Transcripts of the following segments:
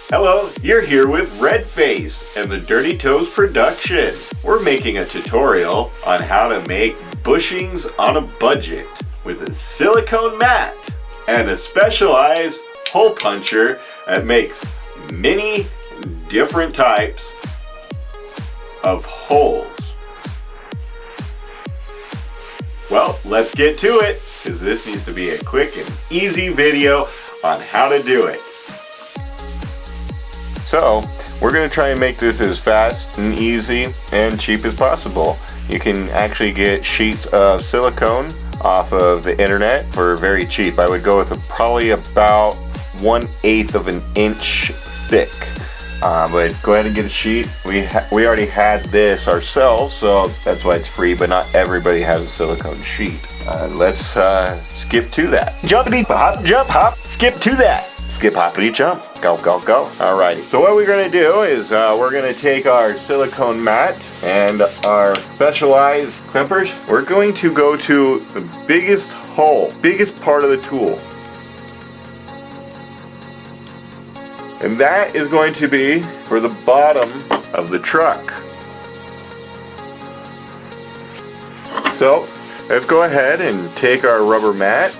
Hello, you're here with Redface and the Dirty Toes production. We're making a tutorial on how to make bushings on a budget with a silicone mat and a specialized hole puncher that makes many different types of holes. Well, let's get to it, because this needs to be a quick and easy video on how to do it. So, we're going to try and make this as fast and easy and cheap as possible. You can actually get sheets of silicone off of the internet for very cheap. I would go with probably about 1/8 of an inch thick. But go ahead and get a sheet. We already had this ourselves, so that's why it's free, but not everybody has a silicone sheet. Let's skip to that. Jumpity hop, jump hop, skip to that. Skip hoppity jump, go go go. Alrighty, so what we're gonna do is we're gonna take our silicone mat and our specialized clippers. We're going to go to the biggest hole, biggest part of the tool. And that is going to be for the bottom of the truck. So let's go ahead and take our rubber mat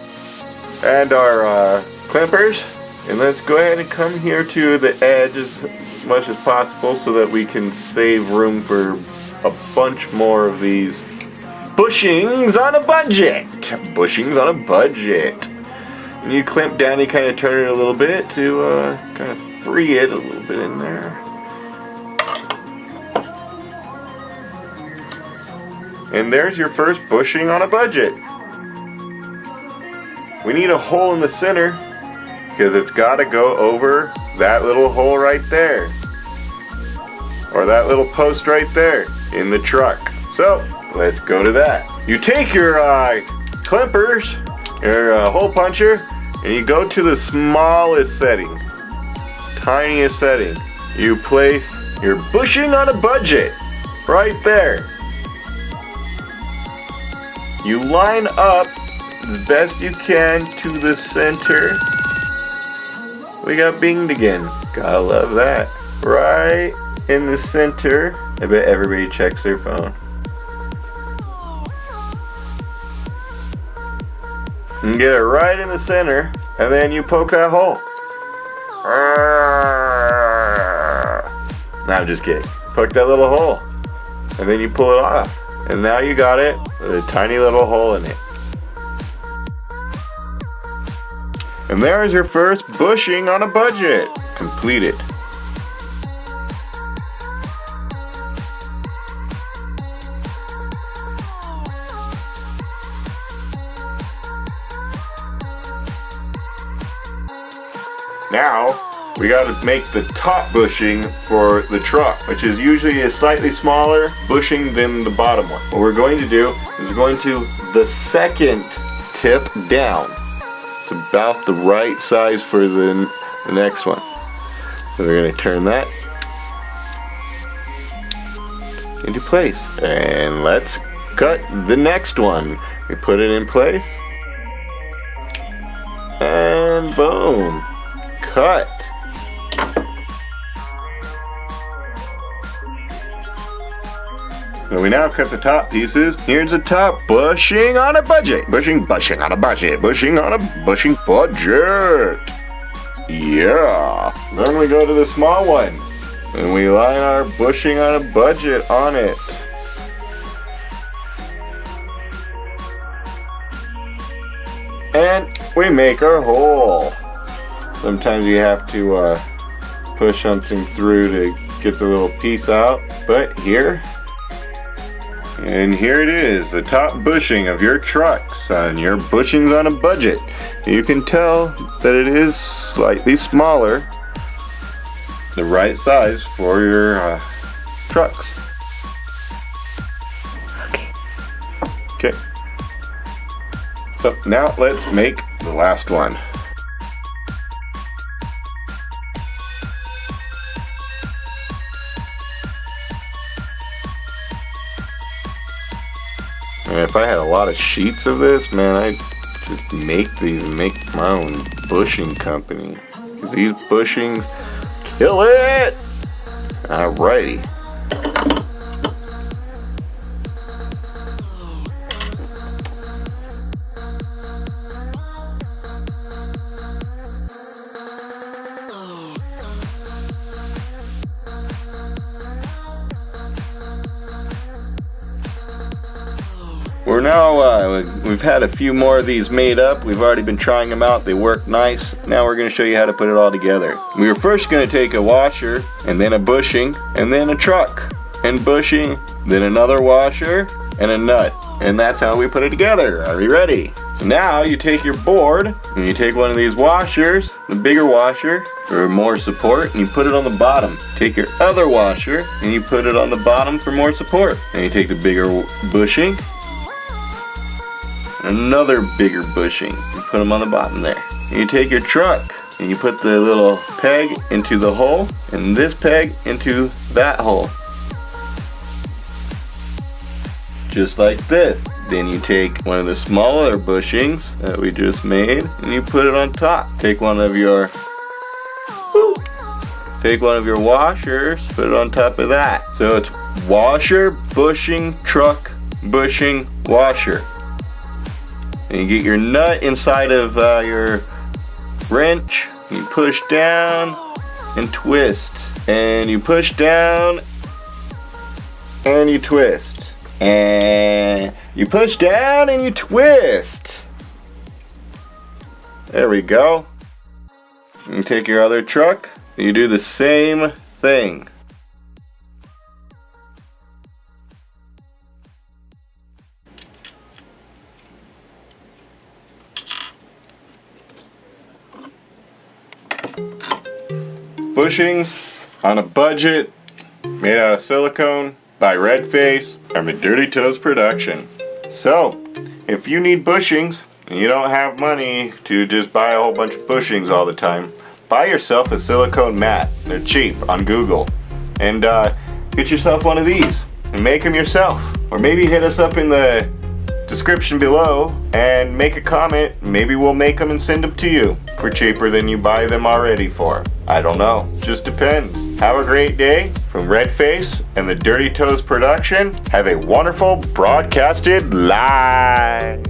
and our clippers, and let's go ahead and come here to the edge as much as possible so that we can save room for a bunch more of these bushings on a budget. Bushings on a budget. And you clamp down, you kind of turn it a little bit to kind of free it a little bit in there. And there's your first bushing on a budget. We need a hole in the center because it's got to go over that little hole right there, or that little post right there in the truck. So let's go to that. You take your clippers, your hole puncher, and you go to the smallest setting, tiniest setting. You place your bushing on a budget right there. You line up as best you can to the center. We got binged again. Gotta love that. Right in the center. I bet everybody checks their phone. And get it right in the center, and then you poke that hole. No, I'm just kidding. Poke that little hole, and then you pull it off. And now you got it with a tiny little hole in it. And there's your first bushing on a budget. Completed. Now, we got to make the top bushing for the truck, which is usually a slightly smaller bushing than the bottom one. What we're going to do is going to the second tip down. It's about the right size for the next one. So we're going to turn that into place. And let's cut the next one. We put it in place. And boom. Cut. So we now cut the top pieces. Here's the top bushing on a budget. Bushing on a budget. Bushing on a bushing budget. Yeah. Then we go to the small one. And we line our bushing on a budget on it. And we make our hole. Sometimes you have to push something through to get the little piece out. But here, and here it is, the top bushing of your trucks on your bushings on a budget. You can tell that it is slightly smaller, the right size for your trucks. Okay. So now let's make the last one. And if I had a lot of sheets of this, man, I'd just make these and make my own bushing company. Because these bushings Kill it! Alrighty. We're now, we've had a few more of these made up. We've already been trying them out. They work nice. Now we're going to show you how to put it all together. We were first going to take a washer, and then a bushing, and then a truck, and bushing, then another washer, and a nut. And that's how we put it together. Are you ready? So now you take your board, and you take one of these washers, the bigger washer, for more support, and you put it on the bottom. Take your other washer, and you put it on the bottom for more support. And you take the bigger bushing, another bigger bushing, you put them on the bottom there. And you take your truck and you put the little peg into the hole and this peg into that hole, just like this. Then you take one of the smaller bushings that we just made and you put it on top. Take one of your washers, put it on top of that. So it's washer, bushing, truck, bushing, washer. And you get your nut inside of your wrench, you push down and twist, and you push down and you twist, and you push down and you twist. There we go. You take your other truck, you do the same thing. Bushings on a budget, made out of silicone by Redface from the Dirty Toes production. So, if you need bushings and you don't have money to just buy a whole bunch of bushings all the time, buy yourself a silicone mat. They're cheap on Google. And get yourself one of these and make them yourself. Or maybe hit us up in the description below and make a comment. Maybe we'll make them and send them to you for cheaper than you buy them already for. I don't know, just depends. Have a great day from Redface and the Dirty Toes production. Have a wonderful broadcasted live.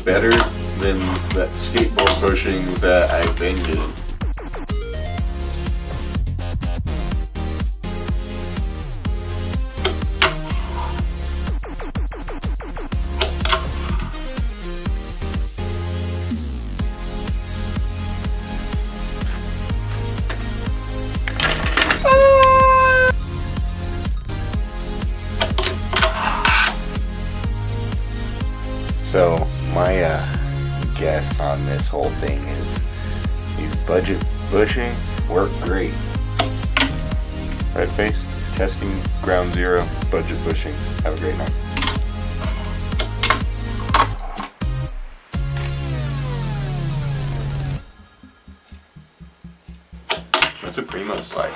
Better than that skateboard bushing that I've been getting. So my guess on this whole thing is these budget bushing work great. Redface, testing ground zero, budget bushing. Have a great night. That's a primo slide.